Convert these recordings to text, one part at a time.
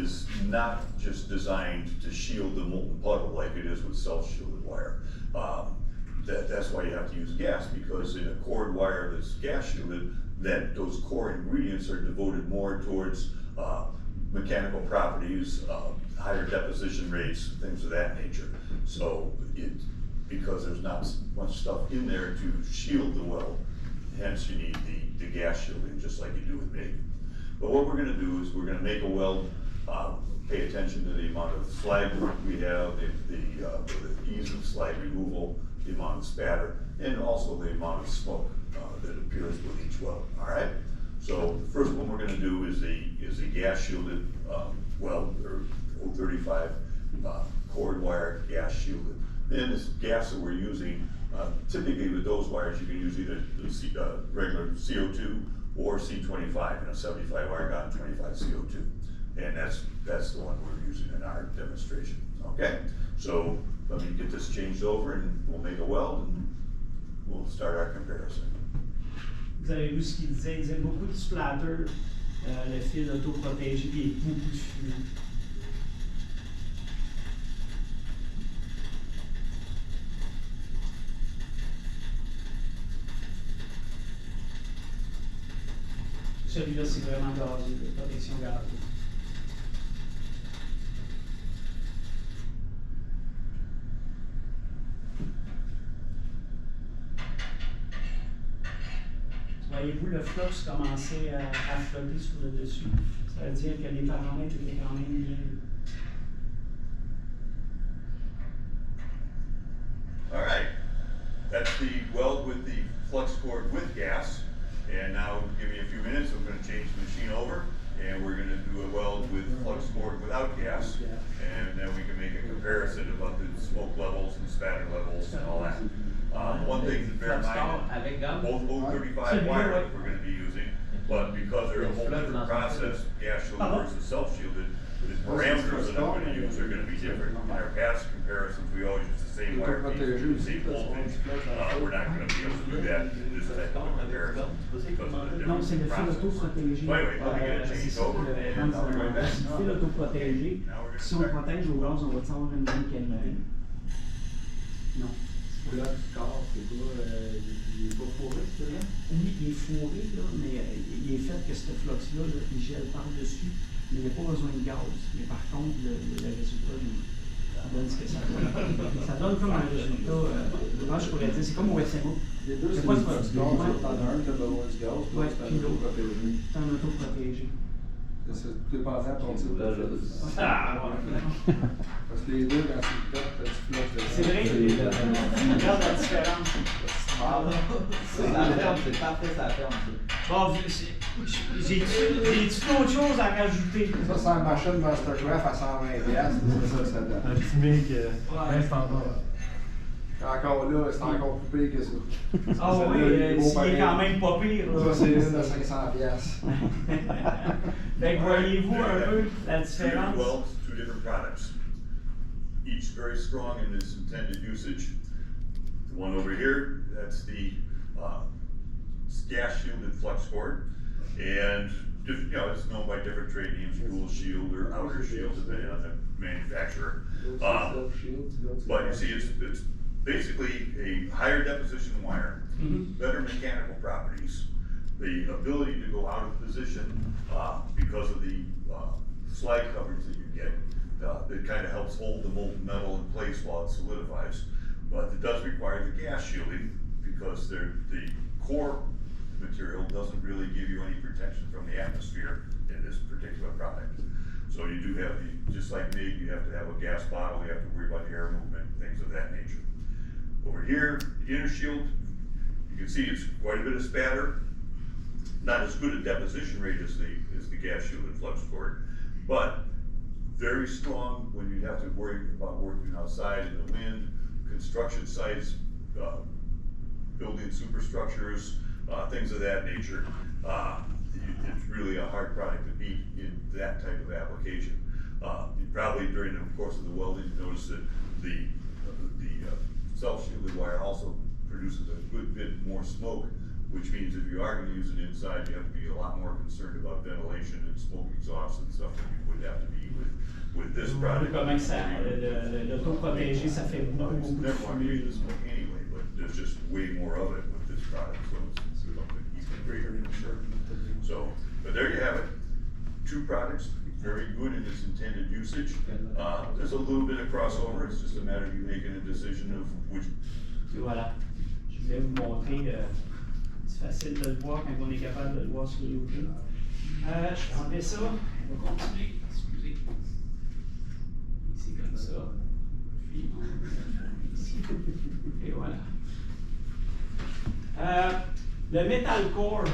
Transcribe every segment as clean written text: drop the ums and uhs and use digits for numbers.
is not just designed to shield the molten puddle like it is with self-shielded wire. That's why you have to use gas, because in a cord wire that's gas shielded, those core ingredients are devoted more towards mechanical properties, higher deposition rates, things of that nature. So because there's not much stuff in there to shield the weld, hence you need the gas shielding, just like you do with MIG. But what we're gonna do is we're gonna make a weld, pay attention to the amount of slag we have, the ease of slag removal, the amount of spatter, and also the amount of smoke that appears with each weld, all right? So the first one we're gonna do is the gas shielded weld, or 035 cord wire gas shielded. And this gas that we're using, typically with those wires, you can use either the regular CO2 or C25 in a 75 argon 25 CO2. And that's the one we're using in our demonstration, okay? So let me get this changed over and we'll make a weld and we'll start our comparison. Vous avez vu ce qu'il disait beaucoup de splatter, le fil autoprotégé, puis beaucoup de fumée. Celui-là, c'est vraiment gazeux, la protection gazeuse. Voyez-vous le flux commencer à flotter sur le dessus? Ça veut dire que les paramètres étaient quand même bien. All right, that's the weld with the flux cord with gas. And now give me a few minutes, I'm gonna change the machine over and we're gonna do a weld with flux cord without gas. And then we can make a comparison about the smoke levels and spatter levels and all that. One thing to bear in mind, both 035 wire we're gonna be using, but because they're a whole different process, gas shielded versus self-shielded, the parameters that I'm gonna use are gonna be different. In our past comparisons, we always use the same wire, the same voltage. We're not gonna be able to do that in this type of comparison. Non, c'est le fil autoprotégé. C'est ça, le fil autoprotégé. Si on protège au gaz, on va avoir une bonne qualité. Non. Là, du corps, c'est pas, il est pas fourré, celui-là? Oui, il est fourré, là, mais il est fait que ce flux-là, il gèle par-dessus, mais il n'y a pas besoin de gaz. Mais par contre, le résultat, il donne ce que ça donne. Ça donne comme un résultat, moi je pourrais dire, c'est comme au SMA. Les deux, c'est pas du gaz, t'en as un qui a besoin de gaz, Ouais, c'est puis un autoprotégé. C'est un autoprotégé. C'est dépendant de ton type de flux. Parce que les deux, quand c'est fait, tu flux de C'est vrai, regarde la différence. C'est la ferme, c'est parfait, ça ferme. Bon, j'ai-tu d'autres choses à rajouter? Ça, c'est une machine Mastercraft à 120$, c'est ça que ça donne. Un petit MIG bien standard. Encore là, c'est encore plus pire que ça. Ah oui, il est quand même pas pire. Ça, c'est une de 500$. Fait que voyez-vous un peu la Two different différence? welds, two different products. Each very strong in its intended usage. The one over here, that's the gas shielded flux cord. And it's known by different trade names, dual shield or outer shield, depending on the manufacturer. But you see, it's basically a higher deposition wire, better mechanical properties, the ability to go out of position because of the slag coverage that you get. It kind of helps hold the molten metal in place while it solidifies. But it does require the gas shielding because the core material doesn't really give you any protection from the atmosphere in this particular product. So you do have just like MIG, you have to have a gas bottle, you have to worry about air movement, things of that nature. Over here, the inner shield, you can see it's quite a bit of spatter. Not as good a deposition rate as the gas shielded flux cord, but very strong when you have to worry about working outside in the wind, construction sites, building superstructures, things of that nature. It's really a hard product to beat in that type of application. You probably during the course of the welding, you notice that the self-shielded wire also produces a good bit more smoke, which means if you are going to use it inside, you have to be a lot more concerned about ventilation and smoke exhaust and stuff than you would have to be with with this Vous product. voyez comment que ça, l'autoprotégé, ça fait No, beaucoup, it's beaucoup de never want to use fumée. this smoke anyway, but there's just way more of it with this product, so it's something even greater. So, but there you have it. Two products, very good in its intended usage. There's a little bit of crossover, it's just a matter of you making a decision of which. Puis voilà. Je voulais vous montrer, c'est facile de le voir quand on est capable de le voir sur YouTube. Je vais enlever ça, on va continuer. Excusez. Ici comme ça. Puis on va ici. Et voilà. Le Metal Core,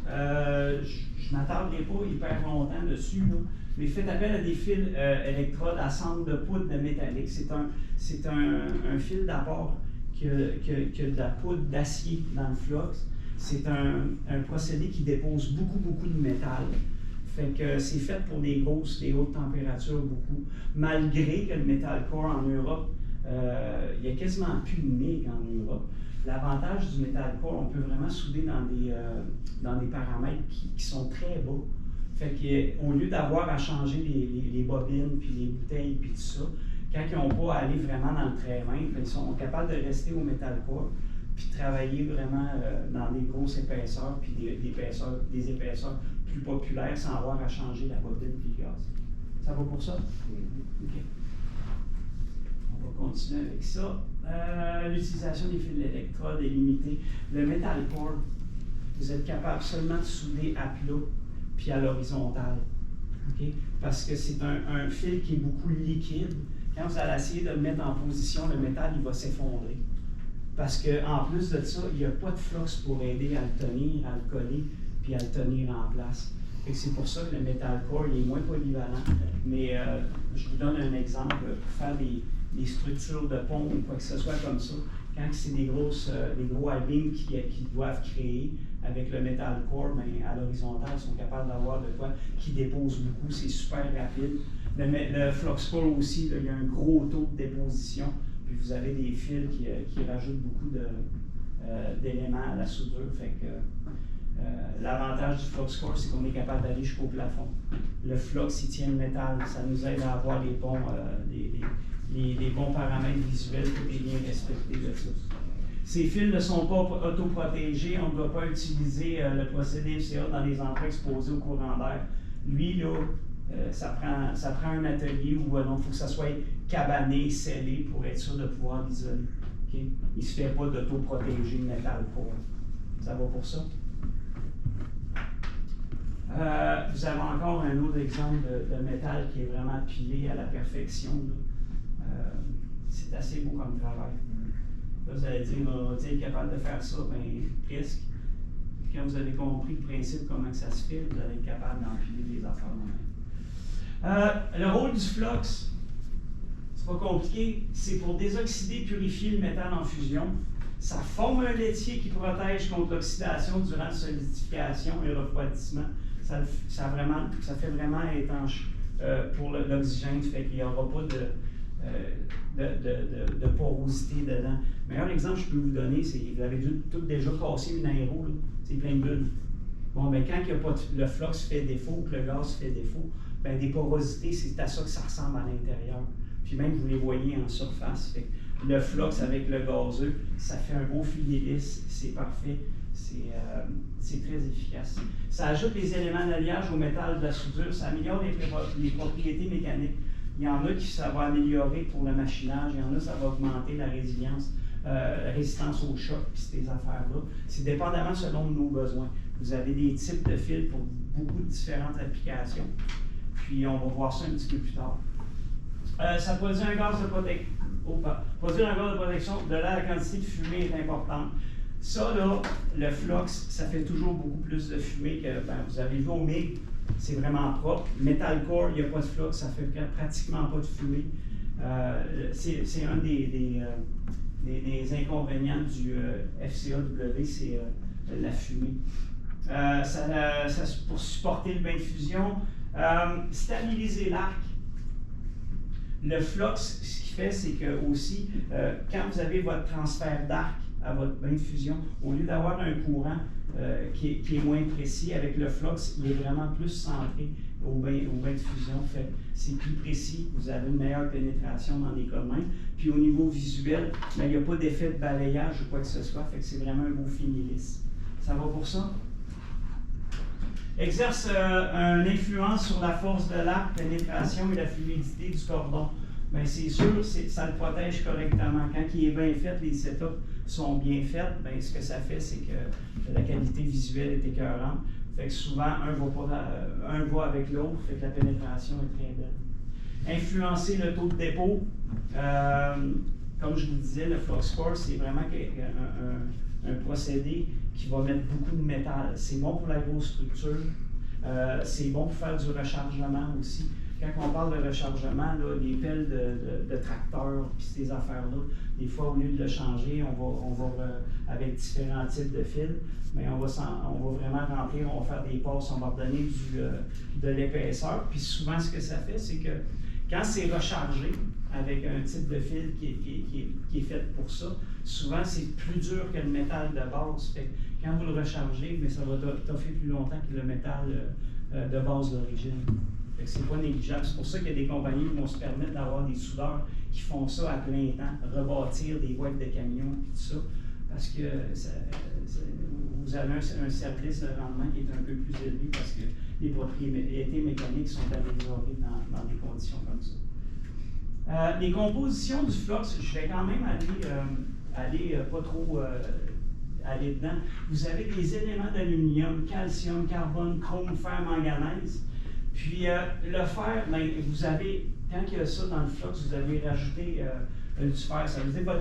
je m'attarderai pas hyper longtemps dessus, là, mais faites appel à des fils électrodes à centre de poudre de métallique. C'est un fil d'apport qui a de la poudre d'acier dans le flux. C'est un procédé qui dépose beaucoup de métal. Fait que c'est fait pour des hautes températures beaucoup. Malgré que le Metal Core en Europe, il y a quasiment plus de MIG en Europe. L'avantage du Metal Core, on peut vraiment souder dans des paramètres qui sont très bas. Fait qu'au lieu d'avoir à changer les bobines, puis les bouteilles, puis tout ça, quand ils n'ont pas à aller vraiment dans le très fin, ils sont capables de rester au Metal Core, puis de travailler vraiment dans des grosses épaisseurs, puis des épaisseurs plus populaires sans avoir à changer la bobine puis le gaz. Ça va pour ça? OK. On va continuer avec ça. L'utilisation des fils d'électrode est limitée. Le Metal Core, vous êtes capable seulement de souder à plat puis à l'horizontale. Okay? Parce que c'est un fil qui est beaucoup liquide. Quand vous allez essayer de le mettre en position, le métal il va s'effondrer. Parce qu'en plus de ça, il n'y a pas de flux pour aider à le tenir, à le coller, puis à le tenir en place. C'est pour ça que le Metal Core il est moins polyvalent. Mais je vous donne un exemple pour faire des structures de pont ou quoi que ce soit comme ça. Quand c'est des gros I-beams qui doivent créer avec le Metal Core, ben, à l'horizontale, ils sont capables d'avoir de quoi qui dépose beaucoup, c'est super rapide. Le Flux Core aussi, là, il y a un gros taux de déposition, puis vous avez des fils qui rajoutent beaucoup d'éléments à la soudure. Fait que l'avantage du Flux Core, c'est qu'on est capable d'aller jusqu'au plafond. Le flux, il tient le métal, ça nous aide à avoir les bons paramètres visuels, tout est bien respecté de ça. Ces fils ne sont pas autoprotégés, on ne doit pas utiliser le procédé FCA dans les entrées exposées au courant d'air. Lui, là, ça prend un atelier où il faut que ça soit cabané, scellé pour être sûr de pouvoir l'isoler. Okay? Il ne se fait pas d'autoprotéger le métal pour. Ça va pour ça? Vous avez encore un autre exemple de métal qui est vraiment pilé à la perfection. C'est assez beau comme travail. Là, vous allez dire, tu es capable de faire ça? Bien, presque. Quand vous avez compris le principe, comment ça se fait, vous allez être capable d'empiler des affaires de même. Le rôle du flux, c'est pas compliqué, c'est pour désoxyder et purifier le métal en fusion. Ça forme un laitier qui protège contre l'oxydation durant la solidification et le refroidissement. Ça fait vraiment étanche pour l'oxygène, fait qu'il n'y aura pas de porosité dedans. Le meilleur exemple que je peux vous donner, c'est que vous avez tout déjà cassé une aéro, c'est plein de bulles. Bon, mais quand le flux fait défaut, que le gaz fait défaut, ben des porosités, c'est à ça que ça ressemble à l'intérieur. Puis même, vous les voyez en surface. Fait que le flux avec le gazeux, ça fait un beau filet lisse, c'est parfait. C'est très efficace. Ça ajoute les éléments d'alliage au métal de la soudure, ça améliore les propriétés mécaniques. Il y en a qui ça va améliorer pour le machinage, il y en a ça va augmenter la résilience, la résistance au choc, puis ces affaires-là. C'est dépendamment selon nos besoins. Vous avez des types de fils pour beaucoup de différentes applications. Puis on va voir ça un petit peu plus tard. Ça produit un gaz de protection. Produire un gaz de protection, de là, la quantité de fumée est importante. Ça, là, le flux, ça fait toujours beaucoup plus de fumée que, vous avez vu au MIG, c'est vraiment propre. Metal Core, il n'y a pas de flux, ça fait pratiquement pas de fumée. C'est un des inconvénients du FCAW, c'est la fumée. Pour supporter le bain de fusion, stabiliser l'arc. Le flux, ce qu'il fait, c'est que aussi, quand vous avez votre transfert d'arc à votre bain de fusion, au lieu d'avoir un courant qui est moins précis avec le flux, il est vraiment plus centré au bain de fusion. C'est plus précis, vous avez une meilleure pénétration dans les communs. Puis au niveau visuel, il n'y a pas d'effet de balayage ou quoi que ce soit, fait que c'est vraiment un beau fini lisse. Ça va pour ça? Exerce une influence sur la force de l'arc, pénétration et la fluidité du cordon. Bien, c'est sûr, ça le protège correctement. Quand il est bien fait, les setups sont bien faits, bien, ce que ça fait, c'est que la qualité visuelle est écœurante. Fait que souvent, un va avec l'autre, fait que la pénétration est très belle. Influencer le taux de dépôt. Comme je vous disais, le FluxForce, c'est vraiment un procédé qui va mettre beaucoup de métal. C'est bon pour la grosse structure. C'est bon pour faire du rechargement aussi. Quand on parle de rechargement, là, les pelles de tracteur puis ces affaires-là, des fois, au lieu de le changer, on va avec différents types de fils, mais on va vraiment remplir, on va faire des passes, on va redonner de l'épaisseur. Puis souvent, ce que ça fait, c'est que quand c'est rechargé avec un type de fil qui est fait pour ça, souvent, c'est plus dur que le métal de base. Fait que quand vous le rechargez, mais ça va toffer plus longtemps que le métal de base d'origine. C'est pas négligeable. C'est pour ça qu'il y a des compagnies qui vont se permettre d'avoir des soudeurs qui font ça à plein temps, rebâtir des boîtes de camions et tout ça, parce que vous avez un service de rendement qui est un peu plus élevé parce que les propriétés mécaniques sont améliorées dans des conditions comme ça. Les compositions du flux, je vais quand même aller pas trop aller dedans. Vous avez des éléments d'aluminium, calcium, carbone, chrome, fer, manganèse. Puis le fer, bien, vous avez, quand il y a ça dans le flux, vous avez rajouté du fer. Ça veut dire que votre